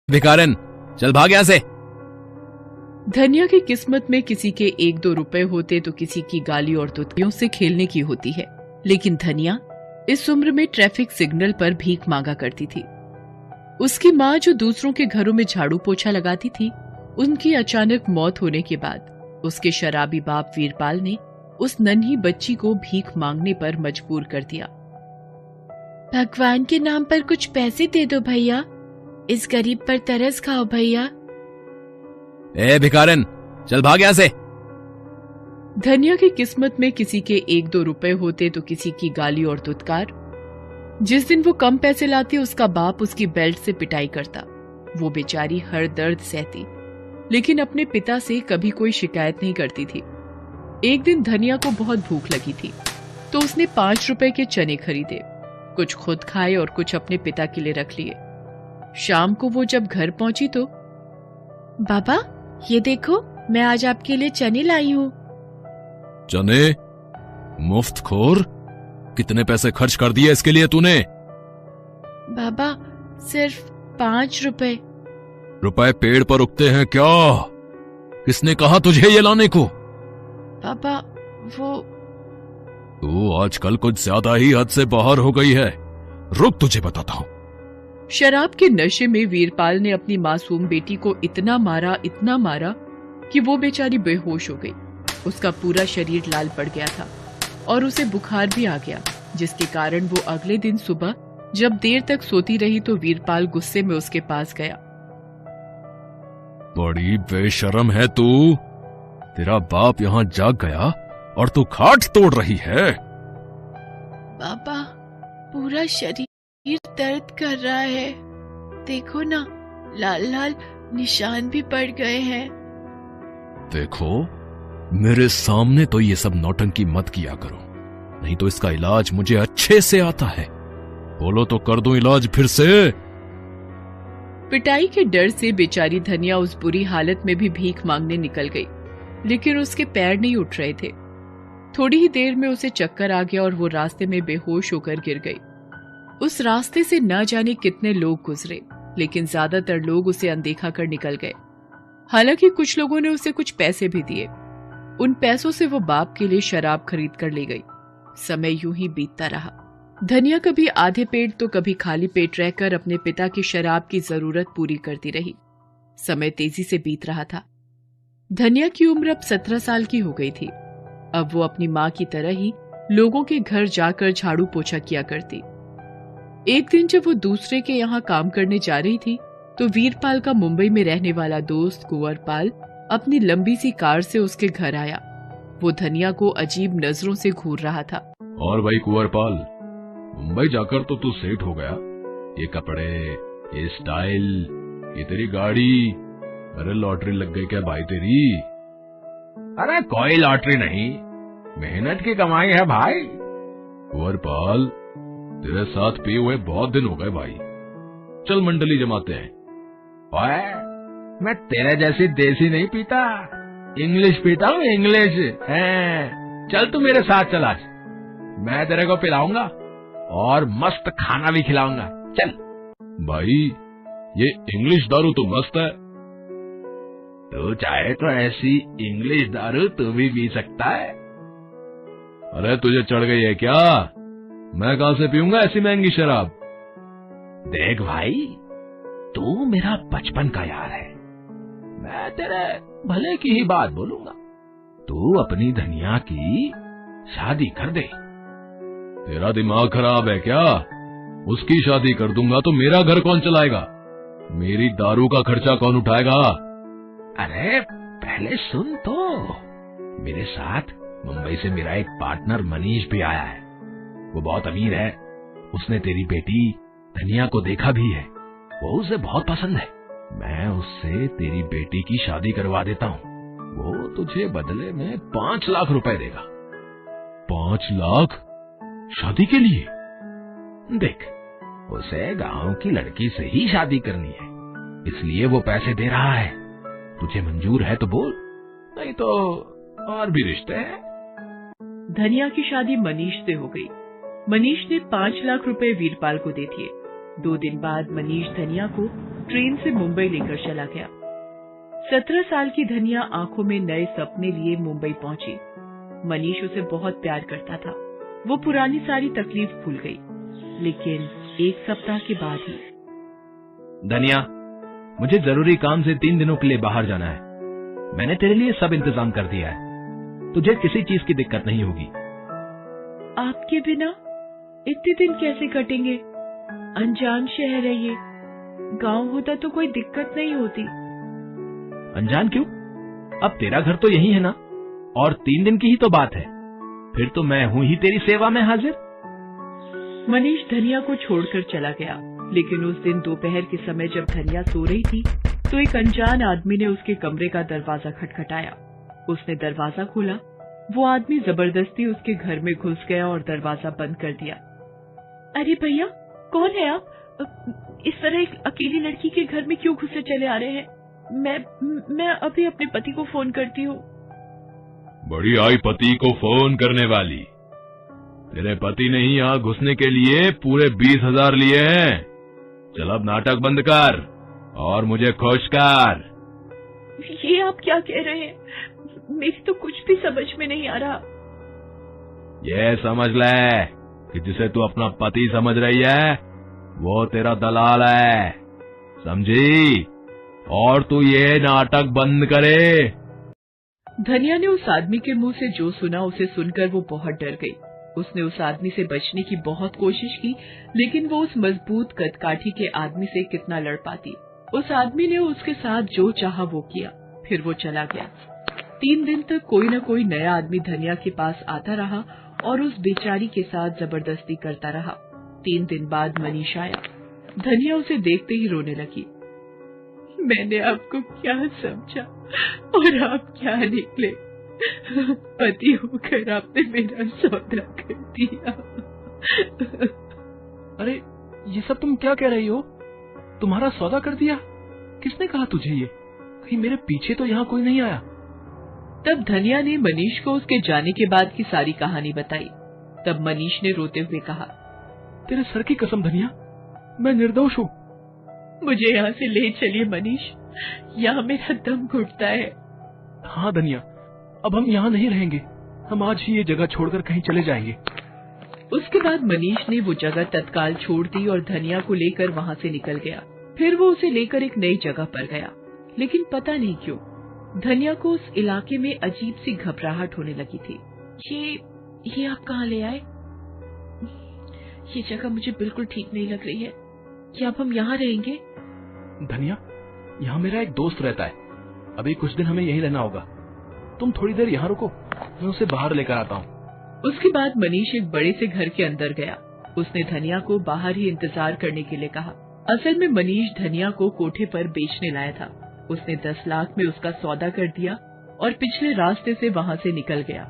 भिखारन, चल भाग यहाँ से। धनिया की किस्मत में किसी के 1-2 रुपए होते तो किसी की गाली और तुतलियों से खेलने की होती है, लेकिन धनिया इस उम्र में ट्रैफिक सिग्नल पर भीख मांगा करती थी। उसकी माँ जो दूसरों के घरों में झाड़ू पोछा लगाती थी, उनकी अचानक मौत होने के बाद उसके शराबी बाप वीरपाल ने उस नन्ही बच्ची को भीख मांगने पर मजबूर कर दिया। भगवान के नाम पर कुछ पैसे दे दो भैया, इस गरीब पर तरस खाओ भैया। ए भिखारन, चल भाग यहाँ से। धनिया की किस्मत में किसी के 1-2 रुपए होते तो किसी की गाली और दुत्कार। जिस दिन वो कम पैसे लाती उसका बाप उसकी बेल्ट से पिटाई करता। वो बेचारी हर दर्द सहती, लेकिन अपने पिता से कभी कोई शिकायत नहीं करती थी। एक दिन धनिया को बहुत भूख लगी थी, तो उसने 5 रुपए के चने खरीदे, कुछ खुद खाए और कुछ अपने पिता के लिए रख लिए। शाम को वो जब घर पहुंची तो, बाबा ये देखो, मैं आज आपके लिए चने लाई हूँ। चने? मुफ्तखोर, कितने पैसे खर्च कर दिए इसके लिए तूने? बाबा सिर्फ 5 रुपए। रुपए पेड़ पर उगते हैं क्या? किसने कहा तुझे ये लाने को? पापा वो तू आजकल कुछ ज्यादा ही हद से बाहर हो गई है। रुक, तुझे बताता हूं। शराब के नशे में वीरपाल ने अपनी मासूम बेटी को इतना मारा कि वो बेचारी बेहोश हो गई। उसका पूरा शरीर लाल पड़ गया था और उसे बुखार भी आ गया, जिसके कारण वो अगले दिन सुबह जब देर तक सोती रही तो वीरपाल गुस्से में उसके पास गया। बड़ी बेशर्म है तू। तेरा बाप यहाँ जाग गया और तू खाट तोड़ रही है। पापा पूरा शरीर दर्द कर रहा है, देखो ना, लाल लाल निशान भी पड़ गए हैं। देखो, मेरे सामने तो ये सब नौटंकी मत किया करो, नहीं तो इसका इलाज मुझे अच्छे से आता है। बोलो तो कर दूं इलाज फिर से। पिटाई के डर से बेचारी धनिया उस बुरी हालत में भी भीख मांगने निकल गई, लेकिन उसके पैर नहीं उठ रहे थे। थोड़ी ही देर में उसे चक्कर आ गया और वो रास्ते में बेहोश होकर गिर गई। उस रास्ते से न जाने कितने लोग गुजरे, लेकिन ज्यादातर लोग उसे अनदेखा कर निकल गए। हालांकि कुछ लोगों ने उसे कुछ पैसे भी दिए। उन पैसों से वो बाप के लिए शराब खरीद कर ले गई। समय यूं ही बीतता रहा। धनिया कभी आधे पेट तो कभी खाली पेट रहकर अपने पिता की शराब की जरूरत पूरी करती रही। समय तेजी से बीत रहा था। धनिया की उम्र अब 17 साल की हो गई थी। अब वो अपनी माँ की तरह ही लोगों के घर जाकर झाड़ू पोछा किया करती। एक दिन जब वो दूसरे के यहाँ काम करने जा रही थी तो वीरपाल का मुंबई में रहने वाला दोस्त कुंवरपाल अपनी लंबी सी कार से उसके घर आया। वो धनिया को अजीब नजरों से घूर रहा था। और भाई कुंवरपाल, मुंबई जाकर तो तू सेठ हो गया। ये कपड़े, ये स्टाइल, ये तेरी गाड़ी, अरे लॉटरी लग गई क्या भाई तेरी? अरे कोई लॉटरी नहीं, मेहनत की कमाई है भाई। कुंवरपाल, तेरे साथ पिए हुए बहुत दिन हो गए भाई, चल मंडली जमाते हैं। ओए, मैं तेरे जैसी देसी नहीं पीता, इंग्लिश पीता हूँ, इंग्लिश है। चल तू मेरे साथ चल, आज मैं तेरे को पिलाऊंगा और मस्त खाना भी खिलाऊंगा। चल भाई, ये इंग्लिश दारू तो मस्त है। तू चाहे तो ऐसी इंग्लिश दारू तू भी पी सकता है। अरे तुझे चढ़ गई है क्या? मैं कहां से पीऊंगा ऐसी महंगी शराब? देख भाई, तू मेरा बचपन का यार है, मैं तेरे भले की ही बात बोलूंगा। तू अपनी धनिया की शादी कर दे। तेरा दिमाग खराब है क्या? उसकी शादी कर दूंगा तो मेरा घर कौन चलाएगा? मेरी दारू का खर्चा कौन उठाएगा? अरे पहले सुन तो, मेरे साथ मुंबई से मेरा एक पार्टनर मनीष भी आया है। वो बहुत अमीर है। उसने तेरी बेटी धनिया को देखा भी है, वो उसे बहुत पसंद है। मैं उससे तेरी बेटी की शादी करवा देता हूँ। वो तुझे बदले में 5 लाख रुपए देगा। 5 लाख? शादी के लिए? देख, उसे गांव की लड़की से ही शादी करनी है, इसलिए वो पैसे दे रहा है। तुझे मंजूर है तो बोल, नहीं तो और भी रिश्ते हैं। धनिया की शादी मनीष से हो गई। मनीष ने 5 लाख रुपए वीरपाल को दे दिए। 2 दिन बाद मनीष धनिया को ट्रेन से मुंबई लेकर चला गया। 17 साल की धनिया आंखों में नए सपने लिए मुंबई पहुंची। मनीष उसे बहुत प्यार करता था। वो पुरानी सारी तकलीफ भूल गई, लेकिन एक सप्ताह के बाद ही। धनिया, मुझे जरूरी काम से 3 दिनों के लिए बाहर जाना है। मैंने तेरे लिए सब इंतजाम कर दिया है, तुझे किसी चीज की दिक्कत नहीं होगी। आपके बिना इतने दिन कैसे कटेंगे? अनजान शहर है ये, गांव होता तो कोई दिक्कत नहीं होती। अनजान क्यों? अब तेरा घर तो यही है ना, और 3 दिन की ही तो बात है। फिर तो मैं हूं ही तेरी सेवा में हाजिर। मनीष धनिया को छोड़कर चला गया, लेकिन उस दिन दोपहर के समय जब धनिया सो रही थी तो एक अनजान आदमी ने उसके कमरे का दरवाजा खटखटाया। उसने दरवाजा खोला। वो आदमी जबरदस्ती उसके घर में घुस गया और दरवाजा बंद कर दिया। अरे भैया, कौन है आप? इस तरह एक अकेली लड़की के घर में क्यों घुसे चले आ रहे हैं? मैं अभी अपने पति को फोन करती हूँ। बड़ी आई पति को फोन करने वाली। तेरे पति ने ही यहाँ घुसने के लिए पूरे 20,000 लिए हैं। चल अब नाटक बंद कर और मुझे खुश कर। ये आप क्या कह रहे हैं? मेरी तो कुछ भी समझ में नहीं आ रहा। ये समझ ले कि जिसे तू अपना पति समझ रही है वो तेरा दलाल है, समझी? और तू ये नाटक बंद करे। धनिया ने उस आदमी के मुंह से जो सुना उसे सुनकर वो बहुत डर गई। उसने उस आदमी से बचने की बहुत कोशिश की, लेकिन वो उस मजबूत कदकाठी के आदमी से कितना लड़ पाती। उस आदमी ने उसके साथ जो चाहा वो किया, फिर वो चला गया। 3 दिन तक कोई न कोई नया आदमी धनिया के पास आता रहा और उस बेचारी के साथ जबरदस्ती करता रहा। 3 दिन बाद मनीष आया। धनिया उसे देखते ही रोने लगी। मैंने आपको क्या समझा और आप क्या निकले? पति होकर आपने मेरा सौदा कर दिया। अरे ये सब तुम क्या कह रही हो? तुम्हारा सौदा कर दिया? किसने कहा तुझे ये? कहीं मेरे पीछे तो यहाँ कोई नहीं आया? तब धनिया ने मनीष को उसके जाने के बाद की सारी कहानी बताई। तब मनीष ने रोते हुए कहा, तेरे सर की कसम धनिया, मैं निर्दोष हूँ। मुझे यहाँ से ले चलिए मनीष, यहाँ मेरा दम घुटता है। हाँ धनिया, अब हम यहाँ नहीं रहेंगे। हम आज ही ये जगह छोड़कर कहीं चले जाएंगे। उसके बाद मनीष ने वो जगह तत्काल छोड़ दी और धनिया को लेकर वहाँ से निकल गया। फिर वो उसे लेकर एक नई जगह पर गया, लेकिन पता नहीं क्यों धनिया को उस इलाके में अजीब सी घबराहट होने लगी थी। ये आप कहाँ ले आए? ये जगह मुझे बिल्कुल ठीक नहीं लग रही है। क्या अब हम यहाँ रहेंगे? धनिया, यहाँ मेरा एक दोस्त रहता है। अभी कुछ दिन हमें यहीं रहना होगा। तुम थोड़ी देर यहाँ रुको, मैं उसे बाहर लेकर आता हूँ। उसके बाद मनीष एक बड़े से घर के अंदर गया। उसने धनिया को बाहर ही इंतजार करने के लिए कहा। असल में मनीष धनिया को कोठे पर बेचने लाया था। उसने 10 लाख में उसका सौदा कर दिया और पिछले रास्ते से वहाँ से निकल गया।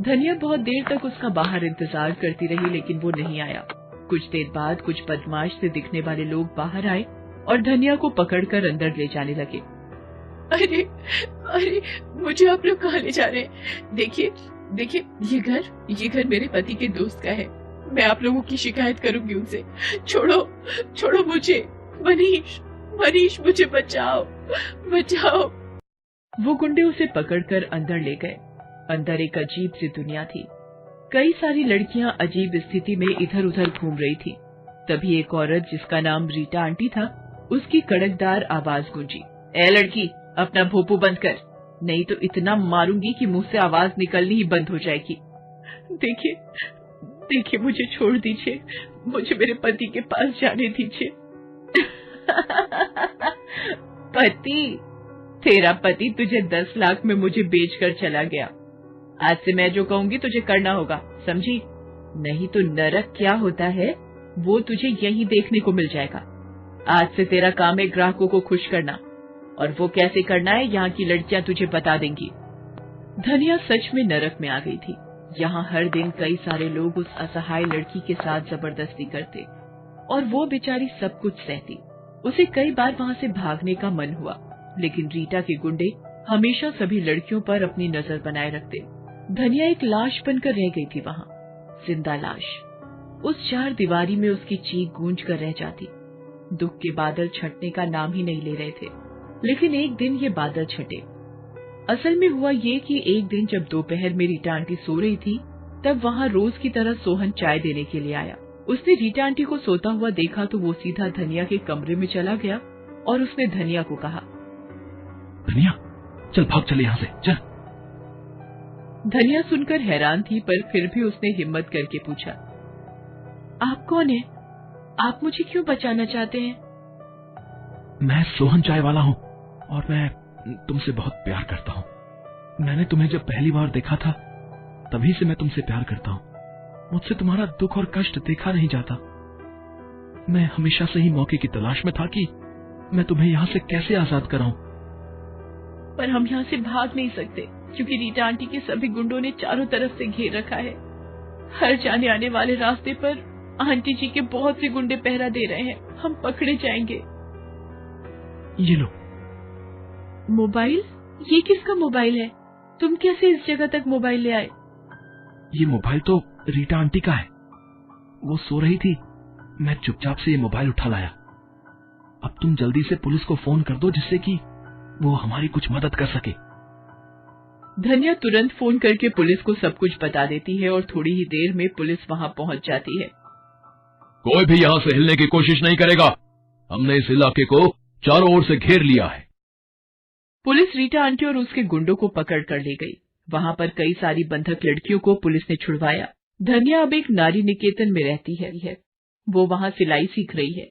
धनिया बहुत देर तक उसका बाहर इंतजार करती रही, लेकिन वो नहीं आया। कुछ देर बाद कुछ बदमाश से दिखने वाले लोग बाहर आए और धनिया को पकड़कर अंदर ले जाने लगे। अरे अरे, मुझे आप लोग कहाँ ले जा रहे हैं? देखिए देखिए, ये घर मेरे पति के दोस्त का है। मैं आप लोगों की शिकायत करूंगी उनसे। छोड़ो मुझे। मनीष मुझे बचाओ। वो गुंडे उसे पकड़कर अंदर ले गए। अंदर एक अजीब सी दुनिया थी। कई सारी लड़कियां अजीब स्थिति में इधर उधर घूम रही थी। तभी एक औरत जिसका नाम रीटा आंटी था, उसकी कड़कदार आवाज गूंजी। ए लड़की, अपना भोपू बंद कर, नहीं तो इतना मारूंगी कि मुंह से आवाज निकलनी ही बंद हो जाएगी। देखिए, मुझे छोड़ दीजिए। मुझे मेरे पति के पास जाने दीजिए। पति? तेरा पति तुझे 10 लाख में मुझे बेचकर चला गया। आज से मैं जो कहूंगी तुझे करना होगा, समझी? नहीं तो नरक क्या होता है वो तुझे यही देखने को मिल जाएगा। आज से तेरा काम है ग्राहकों को खुश करना, और वो कैसे करना है यहाँ की लड़कियां तुझे बता देंगी। धनिया सच में नरक में आ गई थी। यहाँ हर दिन कई सारे लोग उस असहाय लड़की के साथ जबरदस्ती करते और वो बेचारी सब कुछ सहती। उसे कई बार वहाँ से भागने का मन हुआ, लेकिन रीटा के गुंडे हमेशा सभी लड़कियों पर अपनी नजर बनाए रखते। धनिया एक लाश बनकर रह गई थी वहाँ, जिंदा लाश। उस 4 दीवारी में उसकी चीख गूंज कर रह जाती। दुख के बादल छटने का नाम ही नहीं ले रहे थे। लेकिन एक दिन ये बादल छटे। असल में हुआ ये कि एक दिन जब दोपहर में रीटा आंटी सो रही थी, तब वहाँ रोज की तरह सोहन चाय देने के लिए आया। उसने रीटा आंटी को सोता हुआ देखा तो वो सीधा धनिया के कमरे में चला गया और उसने धनिया को कहा, धनिया चल भाग चले यहाँ से चल। धनिया सुनकर हैरान थी, पर फिर भी उसने हिम्मत करके पूछा, आप कौन है? आप मुझे क्यों बचाना चाहते हैं? मैं सोहन चाय वाला हूँ और मैं तुमसे बहुत प्यार करता हूँ। मैंने तुम्हें जब पहली बार देखा था तभी से मैं तुमसे प्यार करता हूँ। मुझसे तुम्हारा दुख और कष्ट देखा नहीं जाता। मैं हमेशा से ही मौके की तलाश में था कि मैं तुम्हें यहाँ से कैसे आजाद कराऊं। पर हम यहाँ से भाग नहीं सकते क्योंकि रीटा आंटी के सभी गुंडों ने चारों तरफ से घेर रखा है। हर जाने आने वाले रास्ते पर आंटी जी के बहुत से गुंडे पहरा दे रहे हैं। हम पकड़े जाएंगे। ये लो। मोबाइल? ये किसका मोबाइल है? तुम कैसे इस जगह तक मोबाइल ले आए? ये मोबाइल तो रीटा आंटी का है। वो सो रही थी, मैं चुपचाप से ये मोबाइल उठा लाया। अब तुम जल्दी से पुलिस को फोन कर दो जिससे कि वो हमारी कुछ मदद कर सके। धनिया तुरंत फोन करके पुलिस को सब कुछ बता देती है और थोड़ी ही देर में पुलिस वहां पहुंच जाती है। कोई भी यहाँ से हिलने की कोशिश नहीं करेगा। हमने इस इलाके को चारों ओर से घेर लिया है। पुलिस रीटा आंटी और उसके गुंडों को पकड़ कर ले गई। वहां पर कई सारी बंधक लड़कियों को पुलिस ने छुड़वाया। धनिया अब एक नारी निकेतन में रहती है। वो वहां सिलाई सीख रही है।